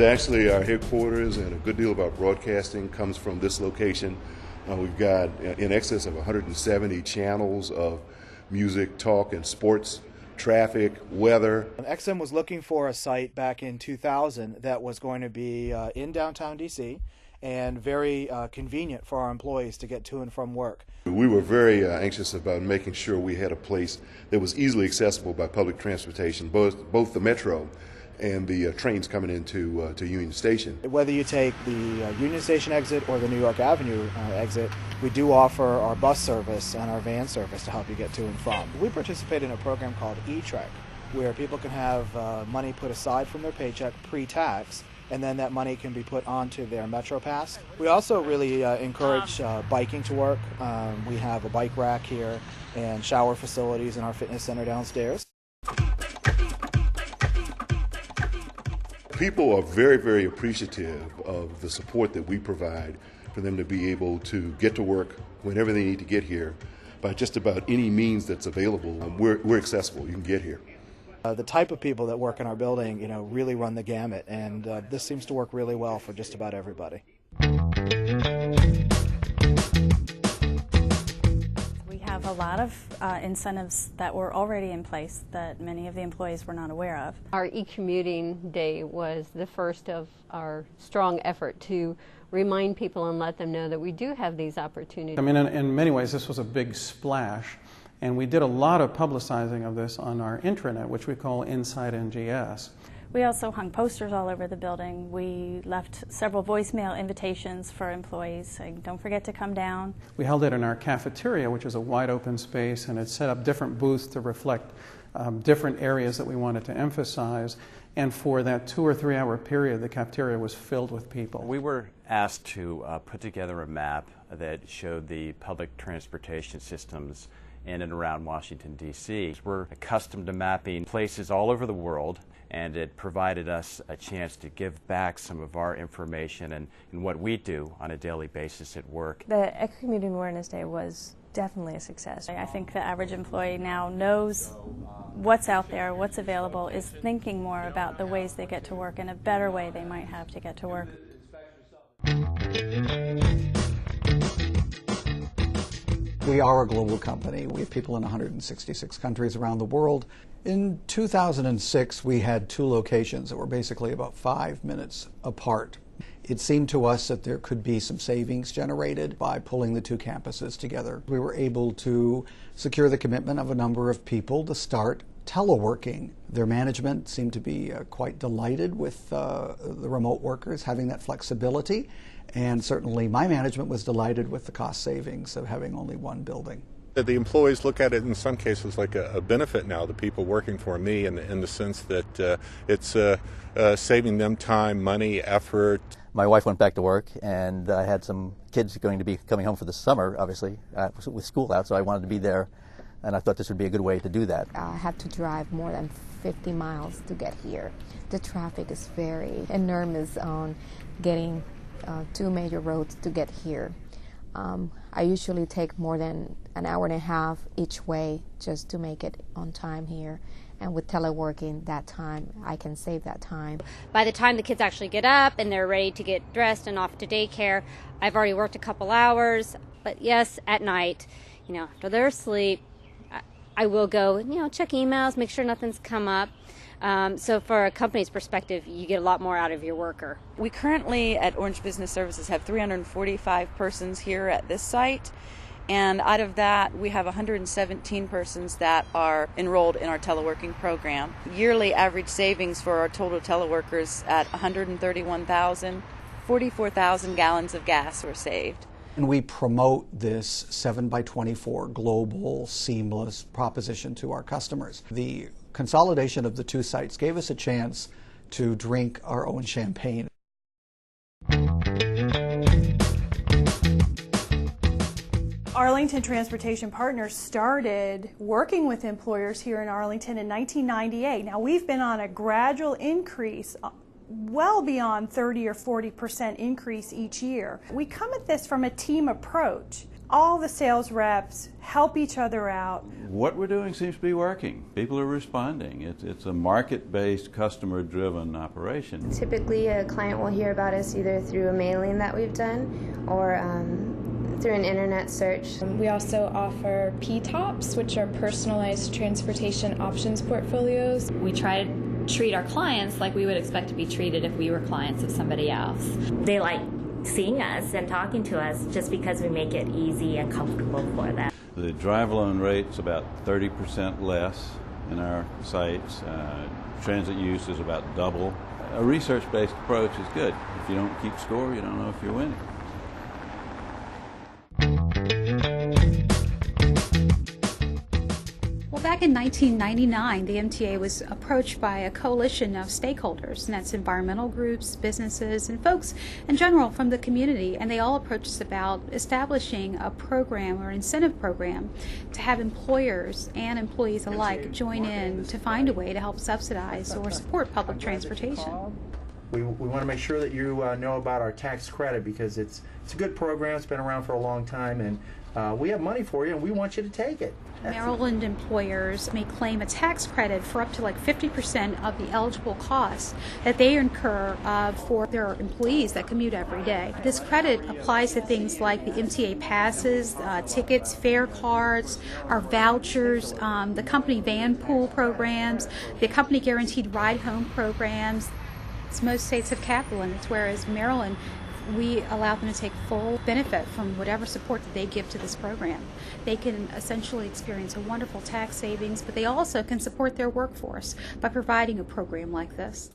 actually our headquarters, and a good deal of our broadcasting comes from this location. We've got in excess of 170 channels of music, talk, and sports, traffic, weather. XM was looking for a site back in 2000 that was going to be in downtown D.C. and very convenient for our employees to get to and from work. We were very anxious about making sure we had a place that was easily accessible by public transportation, both the metro and the trains coming into to Union Station. Whether you take the Union Station exit or the New York Avenue exit, we do offer our bus service and our van service to help you get to and from. We participate in a program called eTrek, where people can have money put aside from their paycheck pre-tax, and then that money can be put onto their Metro Pass. We also really encourage biking to work. We have a bike rack here and shower facilities in our fitness center downstairs. People are very, very appreciative of the support that we provide for them to be able to get to work whenever they need to get here by just about any means that's available. We're accessible. You can get here. The type of people that work in our building, really run the gamut, and this seems to work really well for just about everybody. We have a lot of incentives that were already in place that many of the employees were not aware of. Our e-commuting day was the first of our strong effort to remind people and let them know that we do have these opportunities. I mean, in many ways, this was a big splash. And we did a lot of publicizing of this on our intranet, which we call Inside NGS. We also hung posters all over the building. We left several voicemail invitations for employees saying, don't forget to come down. We held it in our cafeteria, which is a wide open space, and it set up different booths to reflect different areas that we wanted to emphasize. And for that 2 or 3 hour period, the cafeteria was filled with people. We were asked to put together a map that showed the public transportation systems in and around Washington, D.C. We're accustomed to mapping places all over the world, and it provided us a chance to give back some of our information and what we do on a daily basis at work. The Eco-Commuting Awareness Day was definitely a success. I think the average employee now knows what's out there, what's available, is thinking more about the ways they get to work and a better way they might have to get to work. We are a global company. We have people in 166 countries around the world. In 2006, we had 2 locations that were basically about 5 minutes apart. It seemed to us that there could be some savings generated by pulling the 2 campuses together. We were able to secure the commitment of a number of people to start teleworking. Their management seemed to be quite delighted with the remote workers having that flexibility. And certainly my management was delighted with the cost savings of having only 1 building. The employees look at it in some cases like a benefit now, the people working for me, in the sense that it's saving them time, money, effort. My wife went back to work, and I had some kids going to be coming home for the summer, obviously, with school out, so I wanted to be there, and I thought this would be a good way to do that. I have to drive more than 50 miles to get here. The traffic is very enormous on getting 2 major roads to get here. I usually take more than an hour and a half each way just to make it on time here. And with teleworking, that time, I can save that time. By the time the kids actually get up and they're ready to get dressed and off to daycare, I've already worked a couple hours. But yes, at night, after they're asleep, I will go, check emails, make sure nothing's come up. So for a company's perspective, you get a lot more out of your worker. We currently at Orange Business Services have 345 persons here at this site, and out of that we have 117 persons that are enrolled in our teleworking program. Yearly average savings for our total teleworkers at 131,000, 44,000 gallons of gas were saved. And we promote this 7x24 global seamless proposition to our customers. The consolidation of the 2 sites gave us a chance to drink our own champagne. Arlington Transportation Partners started working with employers here in Arlington in 1998. Now we've been on a gradual increase well beyond 30 or 40% increase each year. We come at this from a team approach. All the sales reps help each other out. What we're doing seems to be working. People are responding. It's a market-based, customer-driven operation. Typically, a client will hear about us either through a mailing that we've done or through an internet search. We also offer P-TOPs, which are personalized transportation options portfolios. We try to treat our clients like we would expect to be treated if we were clients of somebody else. They like seeing us and talking to us just because we make it easy and comfortable for them. The drive alone rate's about 30% less in our sites. Transit use is about double. A research-based approach is good. If you don't keep score, you don't know if you're winning. Back in 1999, the MTA was approached by a coalition of stakeholders, and that's environmental groups, businesses, and folks in general from the community, and they all approached us about establishing a program or incentive program to have employers and employees alike join in to find a way to help subsidize or support public transportation. We want to make sure that you know about our tax credit because it's a good program. It's been around for a long time, and we have money for you, and we want you to take it. Maryland employers may claim a tax credit for up to like 50% of the eligible costs that they incur for their employees that commute every day. This credit applies to things like the MTA passes, tickets, fare cards, our vouchers, the company van pool programs, the company guaranteed ride home programs. Most states have capital limits, whereas Maryland, we allow them to take full benefit from whatever support that they give to this program. They can essentially experience a wonderful tax savings, but they also can support their workforce by providing a program like this.